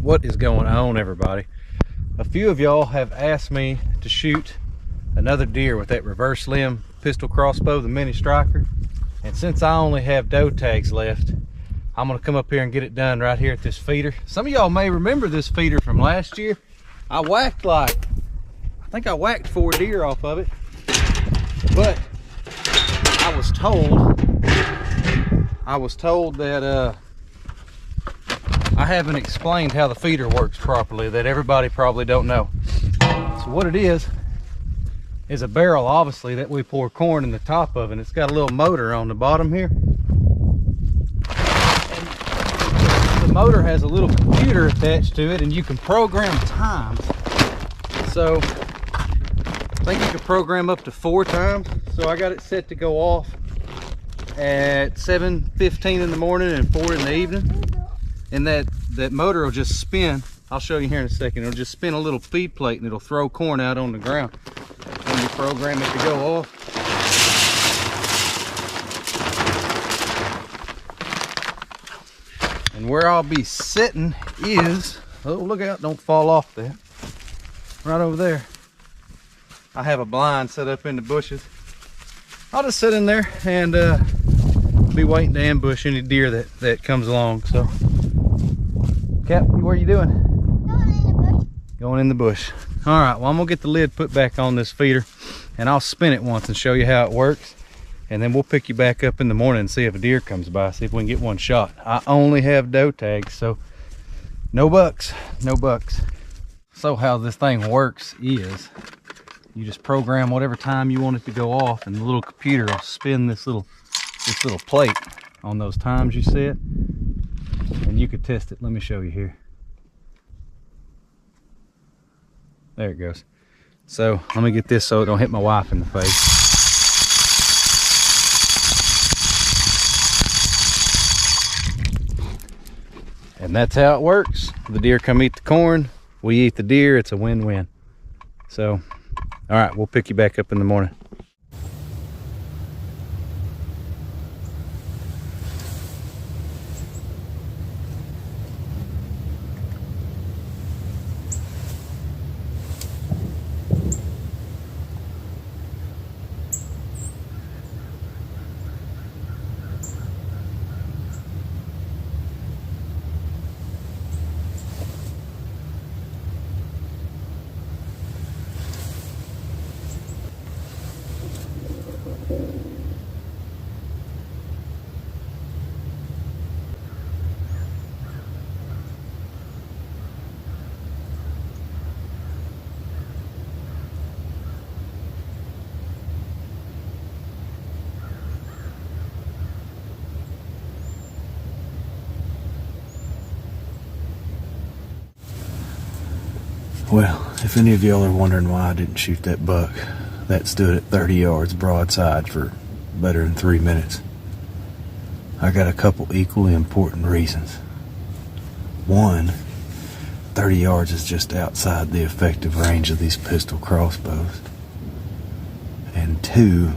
What is going on, everybody? A few of y'all have asked me to shoot another deer with that reverse limb pistol crossbow, the mini striker, and since I only have doe tags left, I'm gonna come up here and get it done right here at this feeder. Some of y'all may remember this feeder from last year. I think I whacked 4 deer off of it, but I was told that I haven't explained how the feeder works properly, that everybody probably don't know. So what it is a barrel, obviously, that we pour corn in the top of, and it's got a little motor on the bottom here. And the motor has a little computer attached to it, and you can program times. So I think you can program up to 4 times. So I got it set to go off at 7:15 in the morning and 4 in the evening. And that motor will just spin. I'll show you here in a second. It'll just spin a little feed plate and it'll throw corn out on the ground when you program it to go off. And where I'll be sitting is, oh, look out, don't fall off that. Right over there. I have a blind set up in the bushes. I'll just sit in there and be waiting to ambush any deer that comes along. So Cap, what are you doing? Going in the bush. Going in the bush. All right, well, I'm gonna get the lid put back on this feeder and I'll spin it once and show you how it works. And then we'll pick you back up in the morning and see if a deer comes by, see if we can get one shot. I only have doe tags, so no bucks, no bucks. So how this thing works is you just program whatever time you want it to go off, and the little computer will spin this little plate on those times you set. And you could test it. Let me show you here. There it goes. So let me get this so it don't hit my wife in the face. And that's how it works. The deer come eat the corn, we eat the deer. It's a win-win. So, all right, we'll pick you back up in the morning. Well, if any of y'all are wondering why I didn't shoot that buck that stood at 30 yards broadside for better than 3 minutes, I got a couple equally important reasons. One, 30 yards is just outside the effective range of these pistol crossbows. And 2,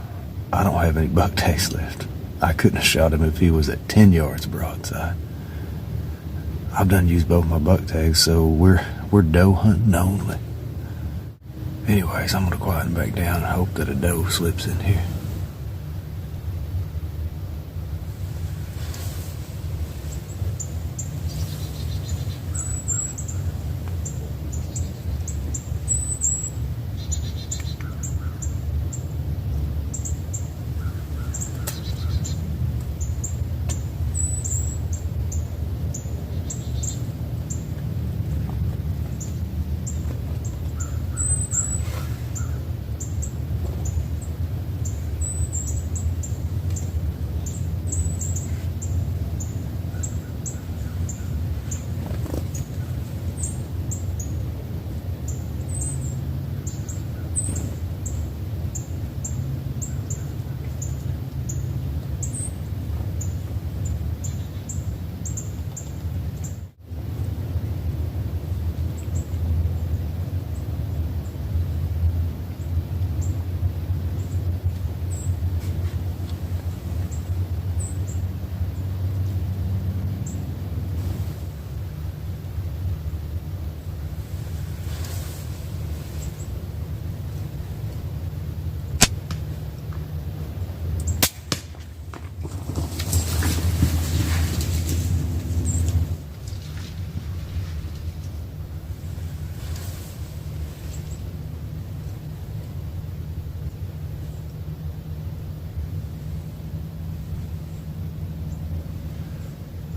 I don't have any buck tags left. I couldn't have shot him if he was at 10 yards broadside. I've done used both my buck tags, so we're doe hunting only. Anyways, I'm gonna quieten back down and hope that a doe slips in here.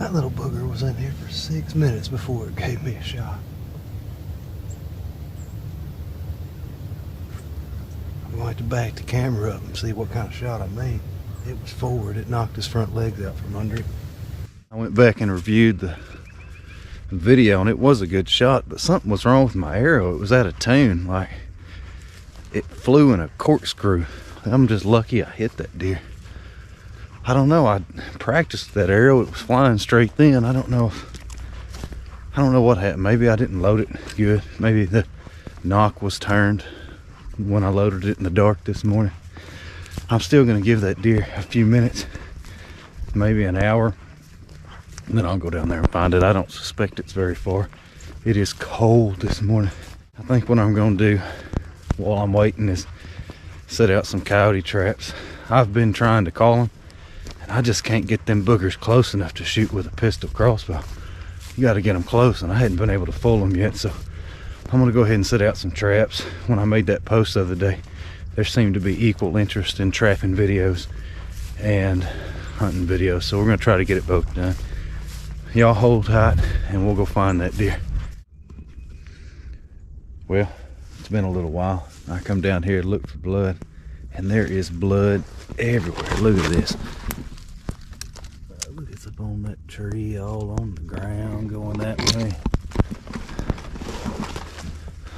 That little booger was in here for 6 minutes before it gave me a shot. I'm going to have to back the camera up and see what kind of shot I made. It was forward. It knocked his front legs out from under it. I went back and reviewed the video, and it was a good shot, but something was wrong with my arrow. It was out of tune. Like, it flew in a corkscrew. I'm just lucky I hit that deer. I don't know. I practiced that arrow. It was flying straight then. I don't know what happened. Maybe I didn't load it good. Maybe the knock was turned when I loaded it in the dark this morning. I'm still going to give that deer a few minutes, maybe an hour, and then I'll go down there and find it. I don't suspect it's very far. It is cold this morning. I think what I'm going to do while I'm waiting is set out some coyote traps. I've been trying to call them, and I just can't get them boogers close enough to shoot with a pistol crossbow. You got to get them close, and I hadn't been able to fool them yet, so I'm going to go ahead and set out some traps. When I made that post the other day, there seemed to be equal interest in trapping videos and hunting videos, so we're going to try to get it both done. Y'all hold tight and we'll go find that deer. Well, it's been a little while. I come down here to look for blood, and there is blood everywhere. Look at this. Look, it's up on that tree, all on the ground, going that way.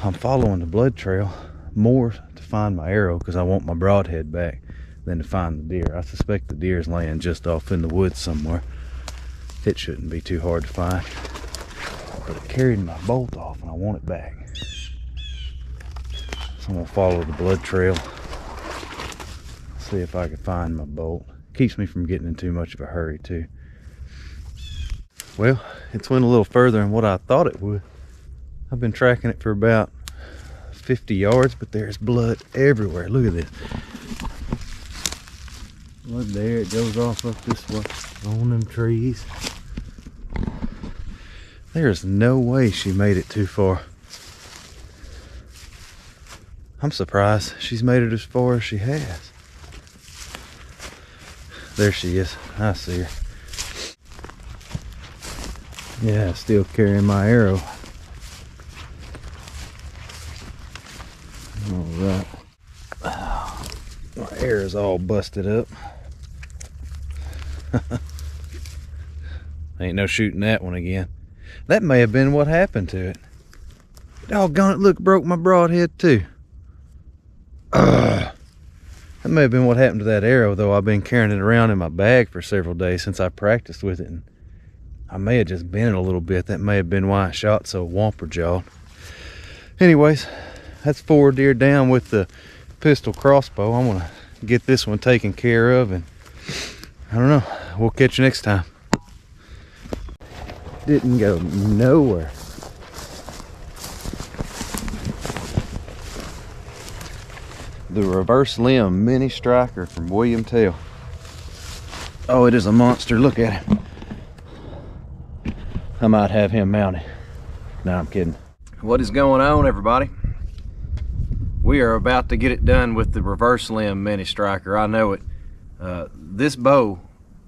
I'm following the blood trail more to find my arrow because I want my broadhead back than to find the deer. I suspect the deer is laying just off in the woods somewhere. It shouldn't be too hard to find, but it carried my bolt off and I want it back. So I'm gonna follow the blood trail, see if I can find my bolt. Keeps me from getting in too much of a hurry too. Well, it's went a little further than what I thought it would. I've been tracking it for about 50 yards, but there's blood everywhere. Look at this. Blood there, it goes off up this way on them trees. There's no way she made it too far. I'm surprised she's made it as far as she has. There she is. I see her. Yeah, still carrying my arrow. Alright. My arrow's all busted up. Ain't no shooting that one again. That may have been what happened to it. Doggone it, look, broke my broadhead too. That may have been what happened to that arrow, though. I've been carrying it around in my bag for several days since I practiced with it, and I may have just bent it a little bit. That may have been why it shot so whomper jawed. Anyways, that's 4 deer down with the pistol crossbow. I'm gonna get this one taken care of, and I don't know, we'll catch you next time. Didn't go nowhere. The reverse limb mini striker from William Tell. Oh, it is a monster. Look at him. I might have him mounted. No, I'm kidding. What is going on, everybody? We are about to get it done with the reverse limb mini striker. I know it. This bow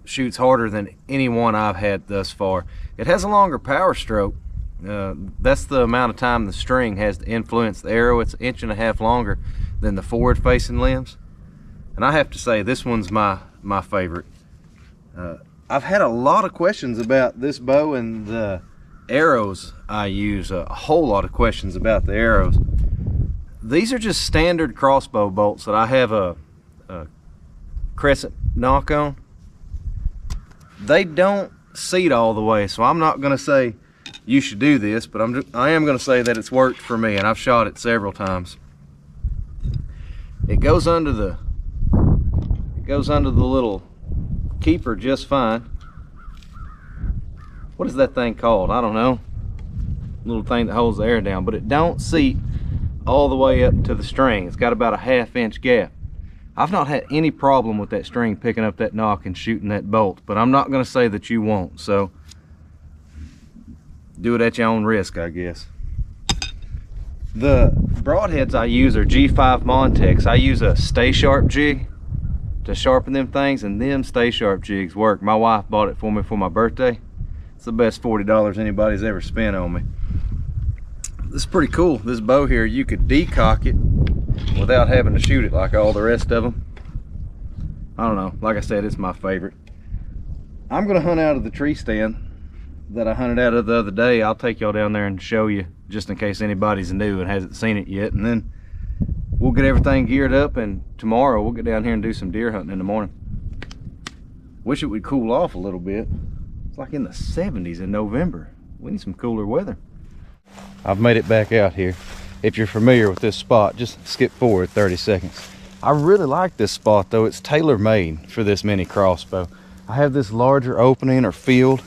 shoots harder than any one I've had thus far. It has a longer power stroke. That's the amount of time the string has to influence the arrow. It's 1.5 inches longer than the forward facing limbs, and I have to say this one's my favorite. I've had a lot of questions about this bow and the arrows I use, a whole lot of questions about the arrows. These are just standard crossbow bolts that I have a crescent knock on. They don't seat all the way, so I'm not going to say you should do this, but I am going to say that it's worked for me, and I've shot it several times. It goes under the little keeper just fine. What is that thing called? I don't know. Little thing that holds the air down, but it don't seat all the way up to the string. It's got about a 1/2 inch gap. I've not had any problem with that string picking up that knock and shooting that bolt, but I'm not going to say that you won't, so do it at your own risk, I guess. The broadheads I use are G5 Montex. I use a Stay Sharp jig to sharpen them things, and them Stay Sharp jigs work. My wife bought it for me for my birthday, It's the best $40 anybody's ever spent on me. This is pretty cool. This bow here, you could decock it without having to shoot it like all the rest of them. I don't know, like I said, it's my favorite. I'm gonna hunt out of the tree stand that I hunted out of the other day. I'll take y'all down there and show you, just in case anybody's new and hasn't seen it yet, and then we'll get everything geared up, and tomorrow we'll get down here and do some deer hunting in the morning. Wish it would cool off a little bit. It's like in the 70s in November. We need some cooler weather. I've made it back out here. If you're familiar with this spot, just skip forward 30 seconds. I really like this spot though. It's tailor-made for this mini crossbow. I have this larger opening or field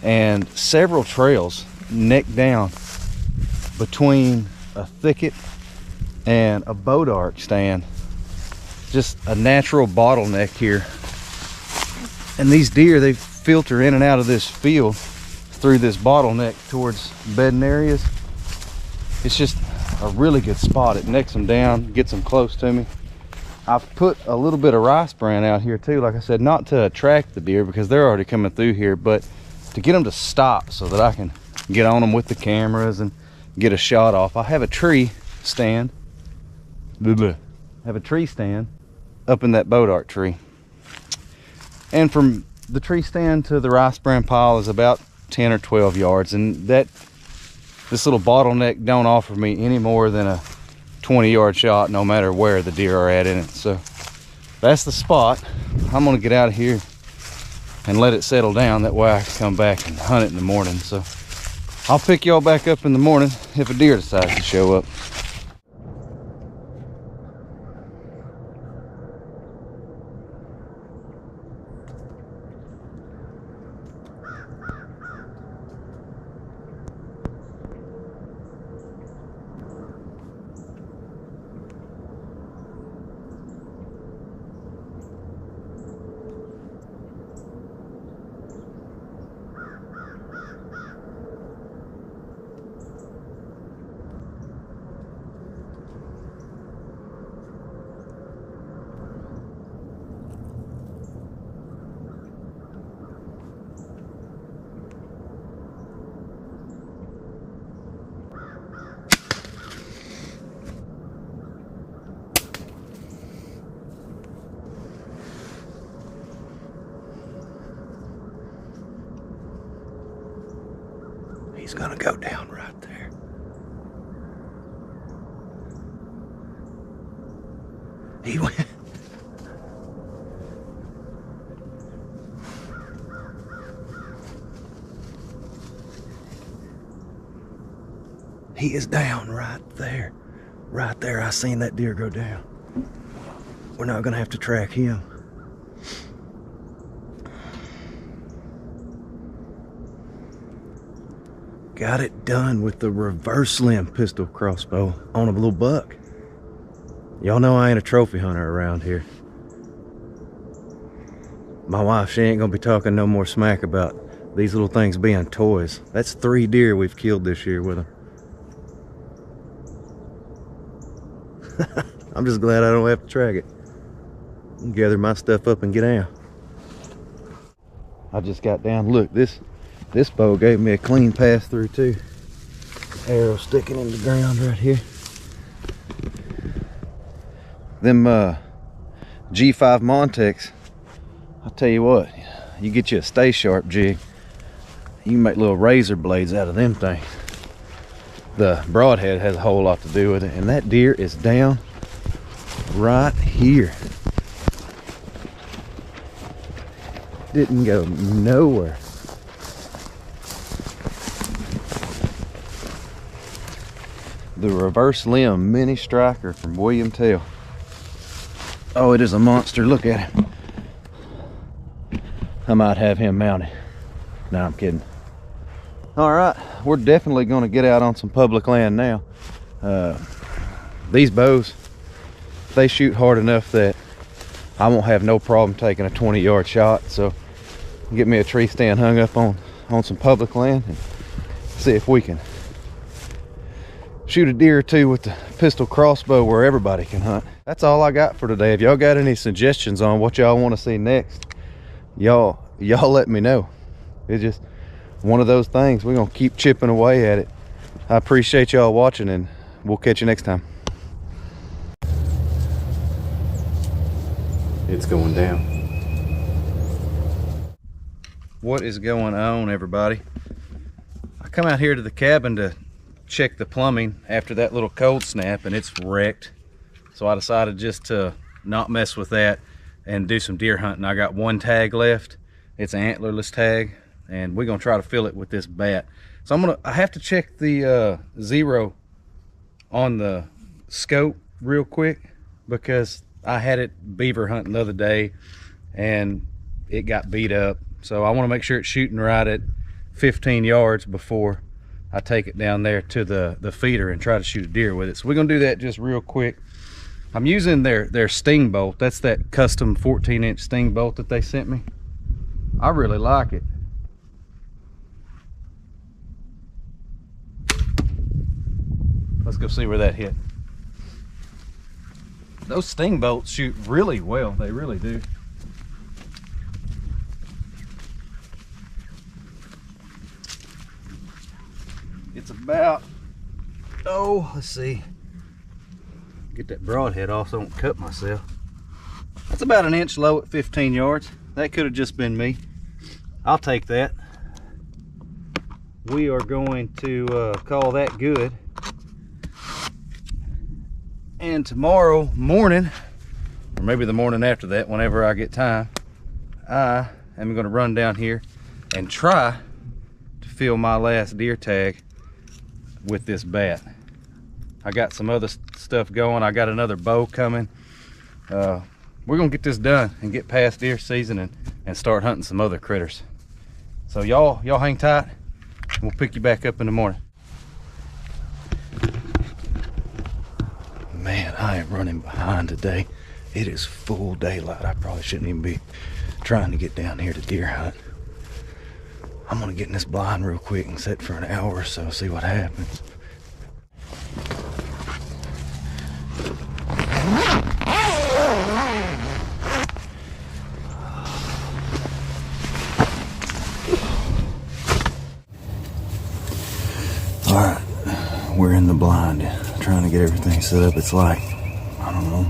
and several trails neck down between a thicket and a boat arch stand. Just a natural bottleneck here. And these deer, they filter in and out of this field through this bottleneck towards bedding areas. It's just a really good spot. It necks them down, gets them close to me. I've put a little bit of rice bran out here too, like I said, not to attract the deer because they're already coming through here, but to get them to stop so that I can get on them with the cameras and get a shot off. I have a tree stand. I have a tree stand up in that boat arch tree. And from the tree stand to the rice bran pile is about 10 or 12 yards, and this little bottleneck don't offer me any more than a 20-yard shot no matter where the deer are at in it. So that's the spot. I'm gonna get out of here and let it settle down, that way I can come back and hunt it in the morning. So I'll pick y'all back up in the morning if a deer decides to show up. He's gonna go down right there. He went. He is down right there. Right there, I seen that deer go down. We're not gonna have to track him. Got it done with the reverse limb pistol crossbow on a little buck. Y'all know I ain't a trophy hunter around here. My wife, she ain't gonna be talking no more smack about these little things being toys. That's 3 deer we've killed this year with them. I'm just glad I don't have to track it. Gather my stuff up and get out. I just got down. Look, this bow gave me a clean pass through too. Arrow sticking in the ground right here. Them G5 Montex, I'll tell you what, you get you a Stay Sharp jig, you can make little razor blades out of them things. The broadhead has a whole lot to do with it, and that deer is down right here. Didn't go nowhere. The reverse limb mini striker from William Tell. Oh, it is a monster. Look at him. I might have him mounted. No, I'm kidding. All right, we're definitely going to get out on some public land now. These bows, they shoot hard enough that I won't have no problem taking a 20-yard shot. So get me a tree stand hung up on some public land and see if we can shoot a deer or two with the pistol crossbow where everybody can hunt. That's all I got for today. If y'all got any suggestions on what y'all want to see next, y'all let me know. It's just one of those things. We're gonna keep chipping away at it. I appreciate y'all watching, and we'll catch you next time. It's going down. What is going on, everybody? I come out here to the cabin to check the plumbing after that little cold snap, and it's wrecked. So I decided just to not mess with that and do some deer hunting. I got one tag left. It's an antlerless tag, and we're gonna try to fill it with this bat. So I have to check the zero on the scope real quick, because I had it beaver hunting the other day and it got beat up. So I want to make sure it's shooting right at 15 yards before I take it down there to the feeder and try to shoot a deer with it. So we're gonna do that just real quick. I'm using their sting bolt. That's that custom 14-inch sting bolt that they sent me. I really like it. Let's go see where that hit. Those sting bolts shoot really well. They really do. It's about, let's see. Get that broadhead off so I don't cut myself. That's about an inch low at 15 yards. That could have just been me. I'll take that. We are going to call that good. And tomorrow morning, or maybe the morning after that, whenever I get time, I am going to run down here and try to fill my last deer tag with this bat. I got some other stuff going. I got another bow coming. We're going to get this done and get past deer season and start hunting some other critters. So y'all hang tight, and we'll pick you back up in the morning. Man, I am running behind today. It is full daylight. I probably shouldn't even be trying to get down here to deer hunt. I'm gonna get in this blind real quick and sit for an hour or so, see what happens. All right, we're in the blind, trying to get everything set up. It's like, I don't know,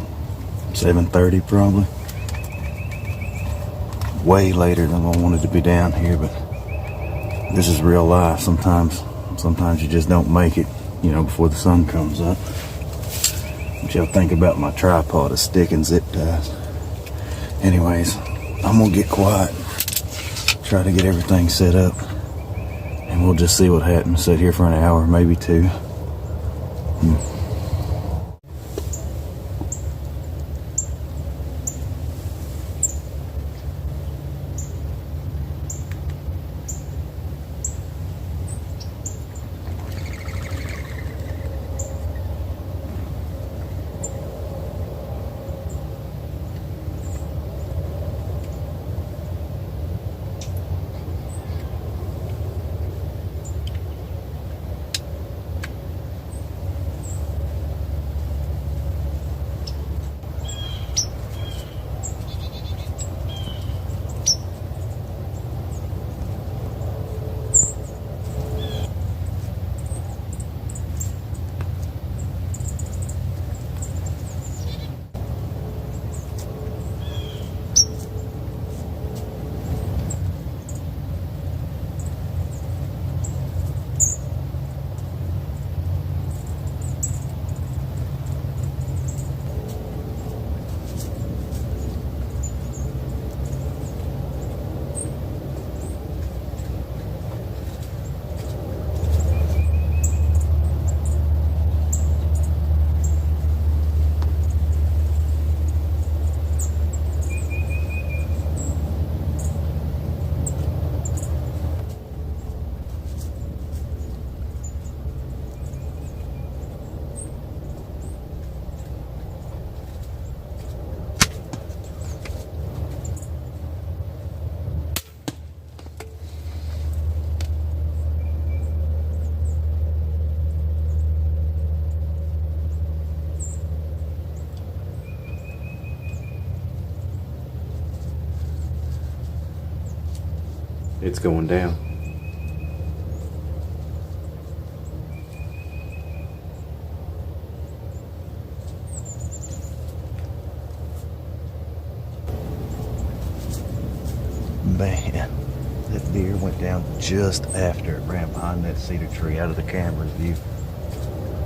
7:30 probably. Way later than I wanted to be down here, but this is real life. Sometimes you just don't make it, before the sun comes up. What y'all think about my tripod of stick and zip ties? Anyways, I'm gonna get quiet, try to get everything set up, and we'll just see what happens. Sit here for an hour, maybe two. It's going down. Man, that deer went down just after it ran behind that cedar tree out of the camera's view.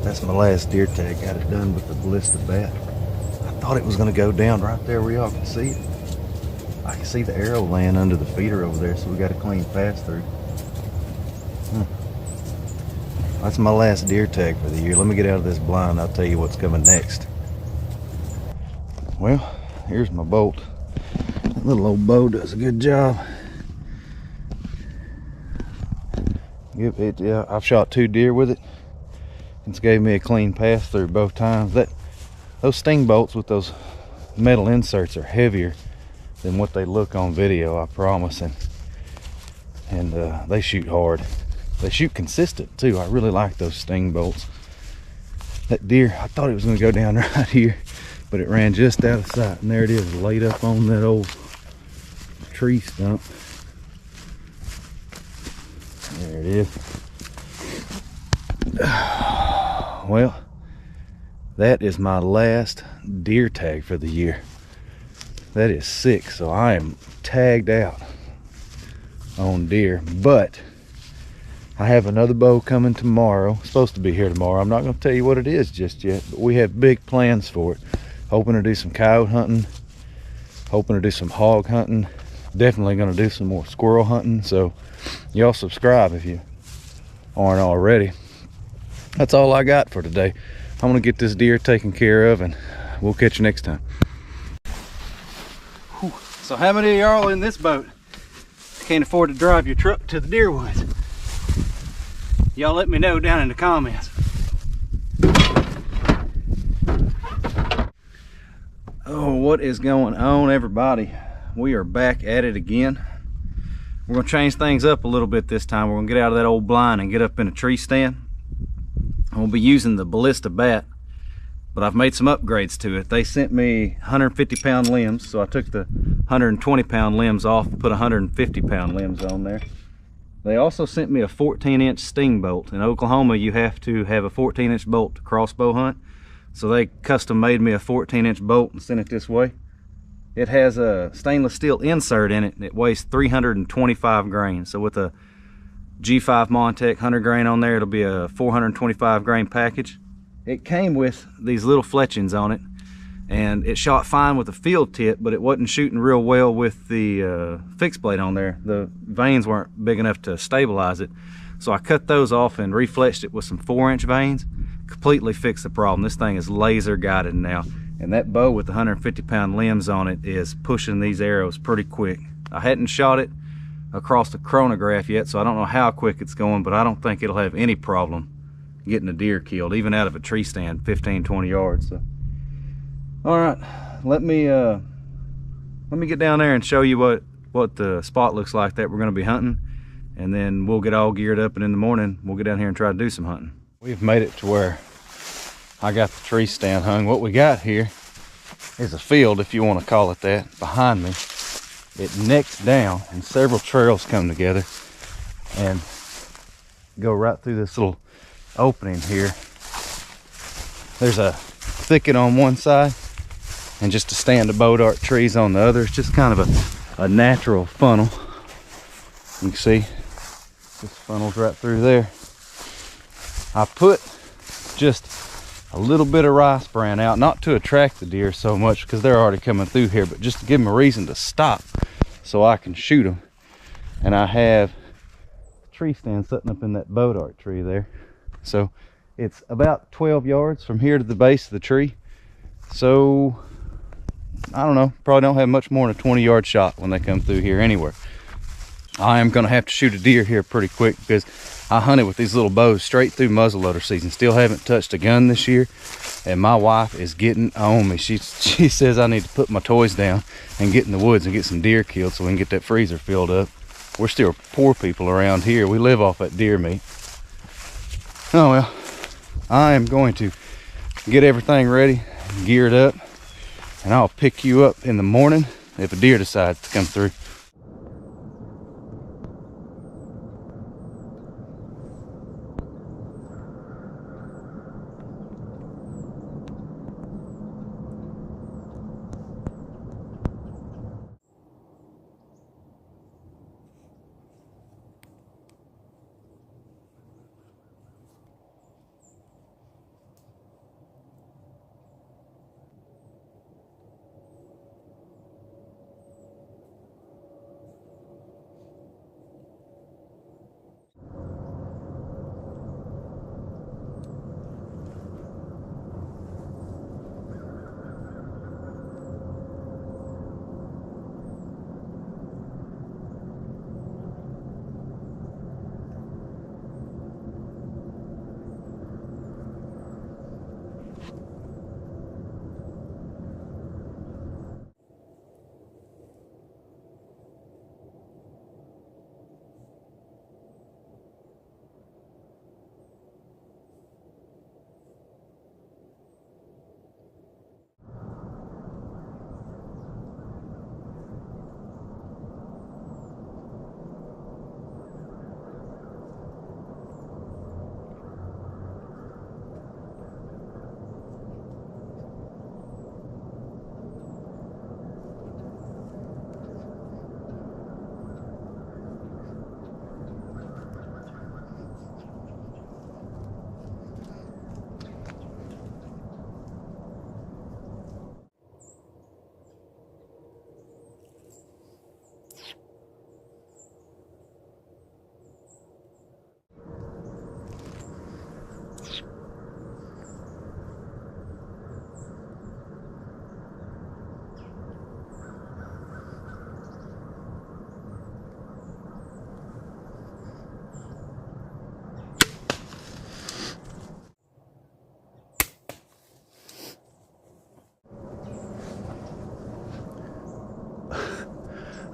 That's my last deer tag. Got it done with the Ballista Bat. I thought it was going to go down right there where y'all can see it. I can see the arrow laying under the feeder over there, so we got a clean pass through. That's my last deer tag for the year. Let me get out of this blind. I'll tell you what's coming next. Well, here's my bolt. That little old bow does a good job. Yeah, I've shot 2 deer with it. It's gave me a clean pass through both times. Those sting bolts with those metal inserts are heavier than what they look on video, I promise. And they shoot hard. They shoot consistent too. I really like those sting bolts. That deer, I thought it was going to go down right here, but it ran just out of sight, and there it is, laid up on that old tree stump. There it is. Well, that is my last deer tag for the year. That is 6, so I am tagged out on deer, but I have another bow coming tomorrow. It's supposed to be here tomorrow. I'm not going to tell you what it is just yet, but we have big plans for it. Hoping to do some coyote hunting, hoping to do some hog hunting, definitely going to do some more squirrel hunting. So y'all subscribe if you aren't already. That's all I got for today. I'm going to get this deer taken care of, and we'll catch you next time. Whew. So how many of y'all in this boat can't afford to drive your truck to the deer woods? Y'all let me know down in the comments. Oh, what is going on, everybody? We are back at it again. We're gonna change things up a little bit this time. We're gonna get out of that old blind and get up in a tree stand. I'm gonna be using the Ballista Bat, but I've made some upgrades to it. They sent me 150-pound limbs, so I took the 120-pound limbs off and put 150-pound limbs on there. They also sent me a 14-inch sting bolt. In Oklahoma, you have to have a 14-inch bolt to crossbow hunt. So they custom made me a 14-inch bolt and sent it this way. It has a stainless steel insert in it, and it weighs 325 grains. So with a G5 Montec 100 grain on there, it'll be a 425 grain package. It came with these little fletchings on it, and it shot fine with the field tip, but it wasn't shooting real well with the fixed blade on there. The vanes weren't big enough to stabilize it, so I cut those off and refletched it with some 4-inch vanes. Completely fixed the problem. This thing is laser guided now, and that bow with the 150-pound limbs on it is pushing these arrows pretty quick. I hadn't shot it across the chronograph yet, so I don't know how quick it's going, but I don't think it'll have any problem getting a deer killed, even out of a tree stand 15-20 yards. So all right, let me get down there and show you what the spot looks like that we're going to be hunting, and then we'll get all geared up, and in the morning we'll get down here and try to do some hunting. We've made it to where I got the tree stand hung. What we got here is a field, if you want to call it that, behind me. It necks down and several trails come together and go right through this little opening here. There's a thicket on one side and just a stand of bow dart trees on the other. It's just kind of a natural funnel. You can see this funnels right through there. I put just a little bit of rice bran out, not to attract the deer so much because they're already coming through here, but just to give them a reason to stop so I can shoot them. And I have a tree stand setting up in that bow dart tree there. So it's about 12 yards from here to the base of the tree. So I don't know, probably don't have much more than a 20-yard shot when they come through here anywhere. I am gonna have to shoot a deer here pretty quick because I hunted with these little bows straight through muzzleloader season. Still haven't touched a gun this year, and my wife is getting on me. She says I need to put my toys down and get in the woods and get some deer killed so we can get that freezer filled up. We're still poor people around here. We live off that deer meat. Oh well, I am going to get everything ready, geared up, and I'll pick you up in the morning if a deer decides to come through.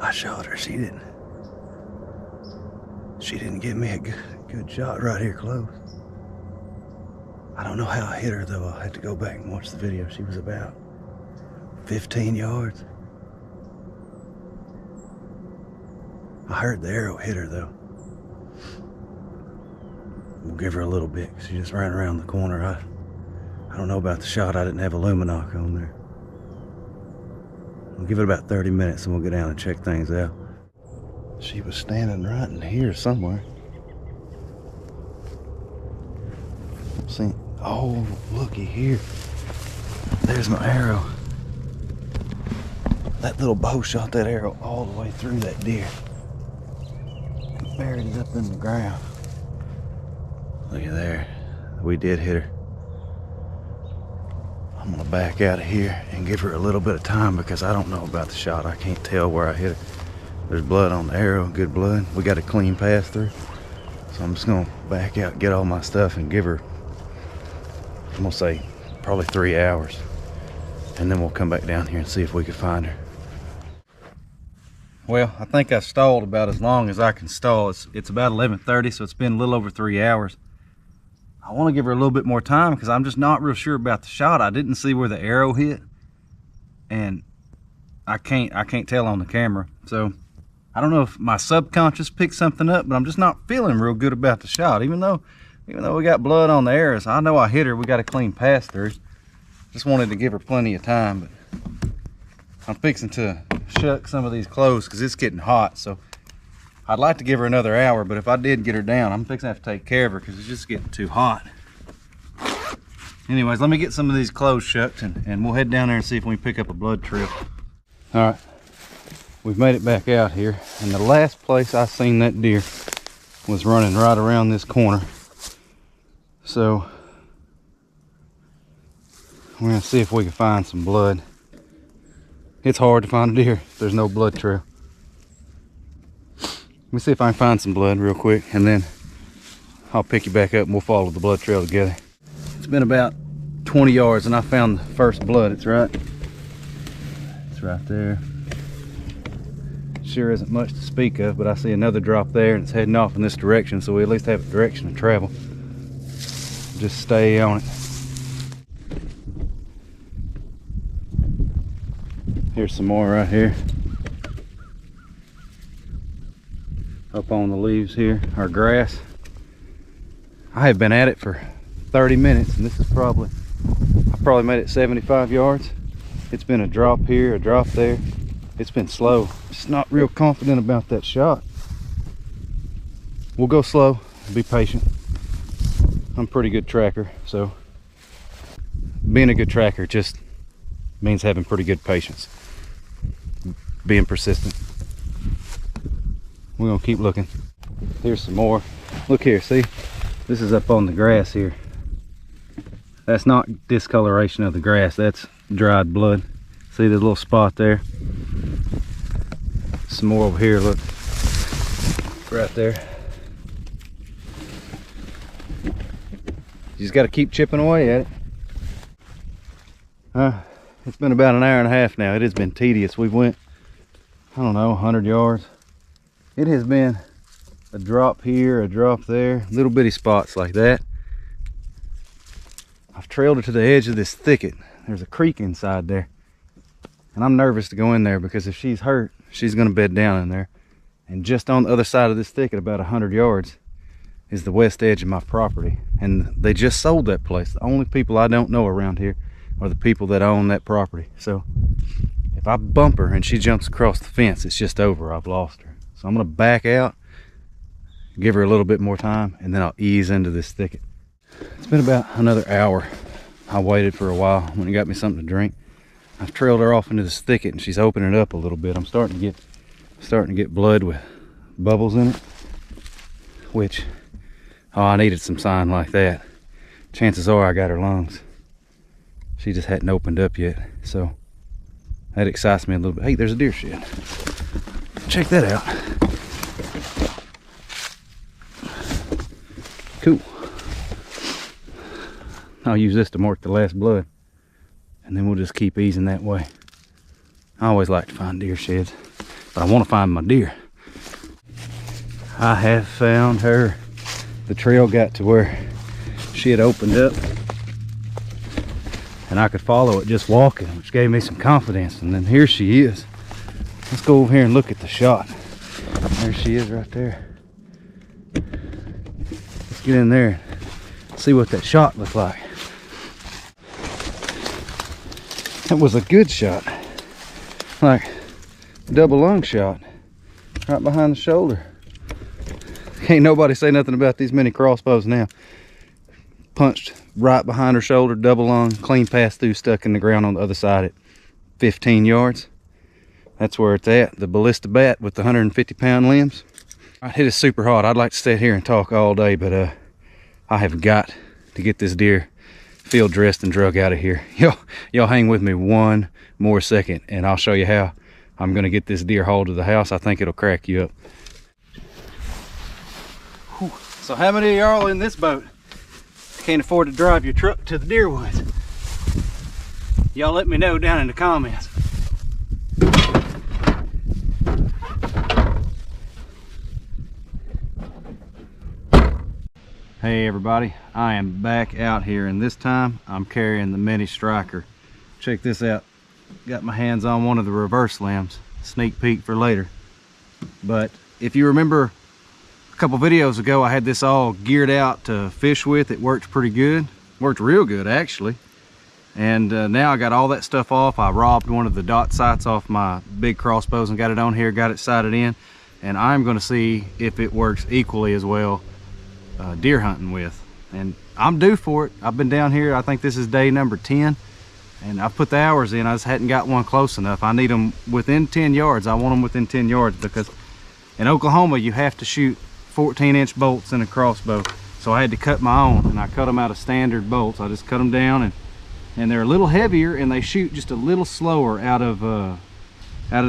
I shot her. She didn't give me a good shot right here close. I don't know how I hit her though. I'll have to go back and watch the video. She was about 15 yards. I heard the arrow hit her though. We'll give her a little bit. She just ran around the corner. I don't know about the shot. I didn't have a luminoc on there. We'll give it about 30 minutes and we'll go down and check things out. She was standing right in here somewhere. See? Oh, looky here. There's my arrow. That little bow shot that arrow all the way through that deer. Buried it up in the ground. Look at there. We did hit her. I'm gonna back out of here and give her a little bit of time because I don't know about the shot. I can't tell where I hit her. There's blood on the arrow, good blood. We got a clean pass through. So I'm just gonna back out, get all my stuff and give her, I'm gonna say probably 3 hours. And then we'll come back down here and see if we can find her. Well, I think I stalled about as long as I can stall. It's about 11:30, so it's been a little over 3 hours. I want to give her a little bit more time because I'm just not real sure about the shot. I didn't see where the arrow hit, and I can't tell on the camera. So I don't know if my subconscious picked something up, but I'm just not feeling real good about the shot. Even though we got blood on the arrows, I know I hit her. We got a clean pass through. Just wanted to give her plenty of time, but I'm fixing to shuck some of these clothes because it's getting hot. So I'd like to give her another hour, but if I did get her down, I'm fixing to have to take care of her because it's just getting too hot. Anyways, let me get some of these clothes shucked and we'll head down there and see if we can pick up a blood trail. All right, we've made it back out here, and the last place I seen that deer was running right around this corner. So we're gonna see if we can find some blood. It's hard to find a deer if there's no blood trail. Let me see if I can find some blood real quick, and then I'll pick you back up and we'll follow the blood trail together. It's been about 20 yards and I found the first blood. It's right there. Sure isn't much to speak of, but I see another drop there and it's heading off in this direction, so we at least have a direction to travel. Just stay on it. Here's some more right here. Up on the leaves here, our grass. I have been at it for 30 minutes and this is I probably made it 75 yards. It's been a drop here, a drop there. It's been slow. Just not real confident about that shot. We'll go slow, be patient. I'm a pretty good tracker, so being a good tracker just means having pretty good patience. Being persistent. We're gonna keep looking. Here's some more. Look here, see? This is up on the grass here. That's not discoloration of the grass, that's dried blood. See the little spot there? Some more over here, look. Right there. You just gotta keep chipping away at it. It's been about an hour and a half now. It has been tedious. We've went, I don't know, 100 yards. It has been a drop here, a drop there, little bitty spots like that. I've trailed her to the edge of this thicket. There's a creek inside there. And I'm nervous to go in there because if she's hurt, she's gonna bed down in there. And just on the other side of this thicket, about 100 yards, is the west edge of my property. And they just sold that place. The only people I don't know around here are the people that own that property. So if I bump her and she jumps across the fence, it's just over. I've lost her. So I'm gonna back out, give her a little bit more time, and then I'll ease into this thicket. It's been about another hour. I waited for a while when it got me something to drink. I've trailed her off into this thicket and she's opening it up a little bit. I'm starting to get blood with bubbles in it, which, oh, I needed some sign like that. Chances are I got her lungs. She just hadn't opened up yet, so that excites me a little bit. Hey, there's a deer shed. Check that out. Cool. I'll use this to mark the last blood, and then we'll just keep easing that way. I always like to find deer sheds. but I want to find my deer. I have found her. The trail got to where she had opened up and I could follow it just walking, which gave me some confidence. And then here she is. Let's go over here and look at the shot. There she is right there. Let's get in there and see what that shot looked like. That was a good shot. Like double lung shot right behind the shoulder. Can't nobody say nothing about these mini crossbows now. Punched right behind her shoulder, double lung, clean pass through, stuck in the ground on the other side at 15 yards. That's where it's at. The Ballista Bat with the 150-pound limbs. It is super hot. I'd like to sit here and talk all day, but I have got to get this deer field dressed and drug out of here. Y'all hang with me one more second and I'll show you how I'm gonna get this deer hauled to the house. I think it'll crack you up. Whew. So how many of y'all in this boat can't afford to drive your truck to the deer woods? Y'all let me know down in the comments. Hey everybody, I am back out here, and this time I'm carrying the mini striker. Check this out. Got my hands on one of the reverse limbs. Sneak peek for later. But if you remember a couple videos ago, I had this all geared out to fish with. It worked pretty good. Worked real good actually. And now I got all that stuff off. I robbed one of the dot sights off my big crossbows and got it on here, got it sighted in. And I'm gonna see if it works equally as well deer hunting with. And I'm due for it. I've been down here, I think this is day number 10, and I've put the hours in. I just hadn't got one close enough. I need them within 10 yards. I want them within 10 yards because in Oklahoma you have to shoot 14-inch bolts in a crossbow. So I had to cut my own, and I cut them out of standard bolts. I just cut them down, and they're a little heavier and they shoot just a little slower out of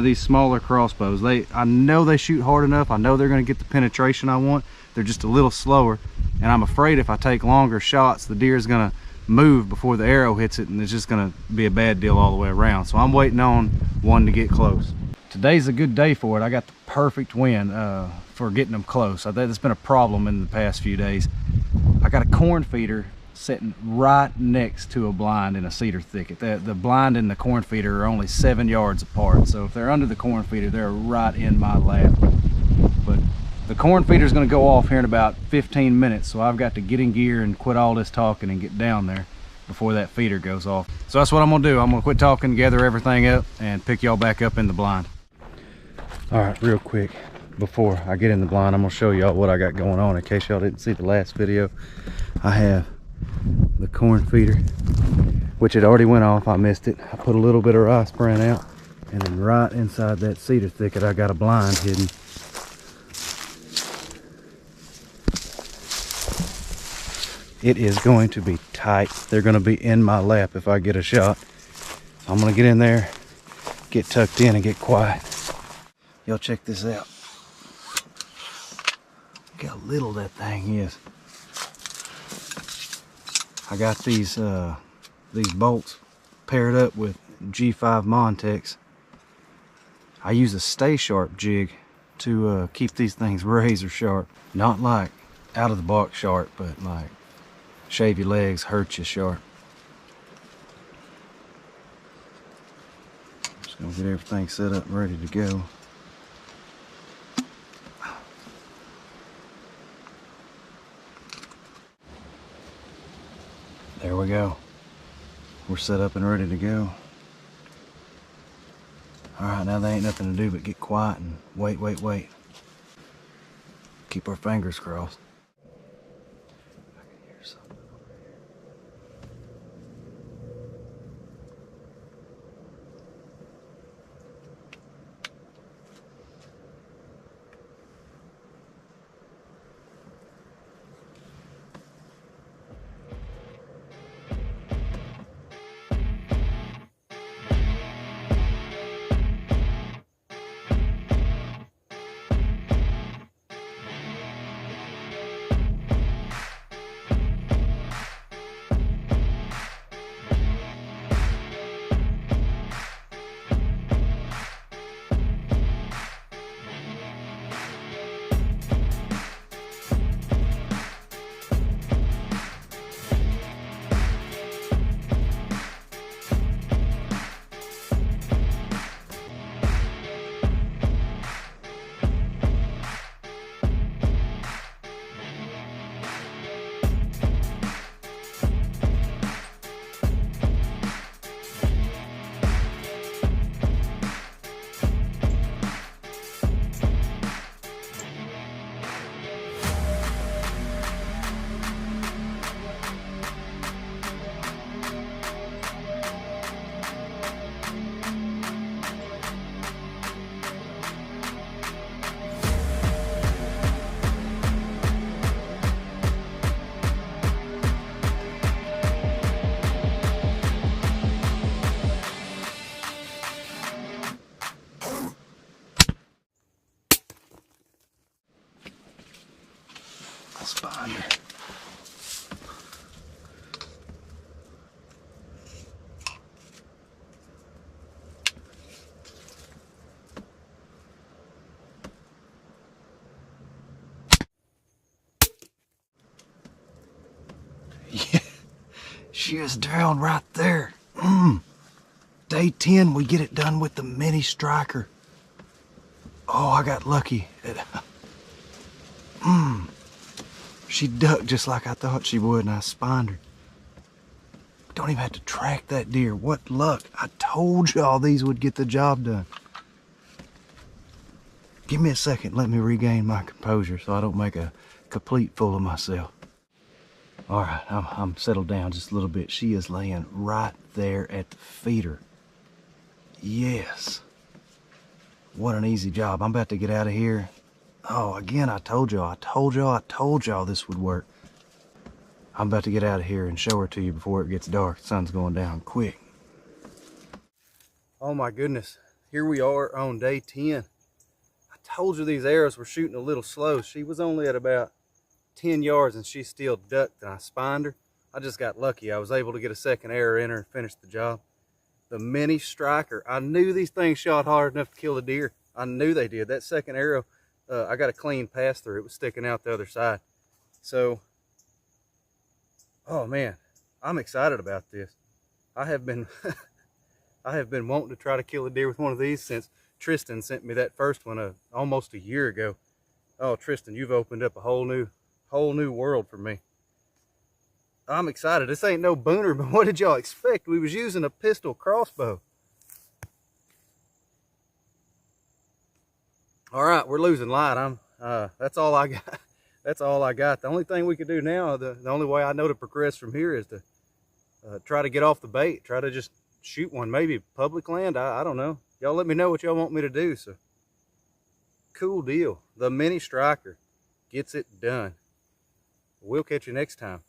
these smaller crossbows. I know they shoot hard enough. I know they're going to get the penetration I want. They're just a little slower, and I'm afraid if I take longer shots, the deer is going to move before the arrow hits it, and it's just going to be a bad deal all the way around. So I'm waiting on one to get close. Today's a good day for it. I got the perfect wind for getting them close. I think it's been a problem in the past few days. I got a corn feeder sitting right next to a blind in a cedar thicket. The blind and the corn feeder are only 7 yards apart, so if they're under the corn feeder, they're right in my lap. But the corn feeder is going to go off here in about 15 minutes, so I've got to get in gear and quit all this talking and get down there before that feeder goes off. So that's what I'm going to do. I'm going to quit talking, gather everything up, and pick y'all back up in the blind. All right, real quick, before I get in the blind, I'm going to show y'all what I got going on in case y'all didn't see the last video. I have the corn feeder, which had already went off. I missed it. I put a little bit of rice bran out, and then right inside that cedar thicket I got a blind hidden. It is going to be tight. They're going to be in my lap if I get a shot. So I'm going to get in there, get tucked in, and get quiet. Y'all check this out. Look how little that thing is. I got these bolts paired up with G5 Montex. I use a stay sharp jig to keep these things razor sharp. Not like out of the box sharp, but like shave your legs, hurt you sharp. Just gonna get everything set up and ready to go. There we go. We're set up and ready to go. All right, now there ain't nothing to do but get quiet and wait. Keep our fingers crossed. I can hear something over here. She is down right there. Day 10, we get it done with the mini striker. Oh, I got lucky. She ducked just like I thought she would, and I spined her. Don't even have to track that deer. What luck. I told y'all these would get the job done. Give me a second. Let me regain my composure so I don't make a complete fool of myself. All right, I'm settled down just a little bit. She is laying right there at the feeder. Yes. What an easy job. I'm about to get out of here. Oh, again, I told y'all this would work. I'm about to get out of here and show her to you before it gets dark. The sun's going down quick. Oh my goodness. Here we are on day 10. I told you these arrows were shooting a little slow. She was only at about 10 yards and she still ducked, and I spined her. I just got lucky. I was able to get a second arrow in her and finish the job. The mini striker. I knew these things shot hard enough to kill a deer. I knew they did. That second arrow, I got a clean pass through. It was sticking out the other side. So, oh man, I'm excited about this. I have been wanting to try to kill a deer with one of these since Tristan sent me that first one almost a year ago. Oh, Tristan, you've opened up a whole new world for me. I'm excited. This ain't no booner, but what did y'all expect? We was using a pistol crossbow. All right, we're losing light. That's all I got. That's all I got. The only thing we could do now, the only way I know to progress from here is to try to get off the bait. Try to just shoot one, maybe public land. I don't know. Y'all let me know what y'all want me to do. So, cool deal. The mini striker gets it done. We'll catch you next time.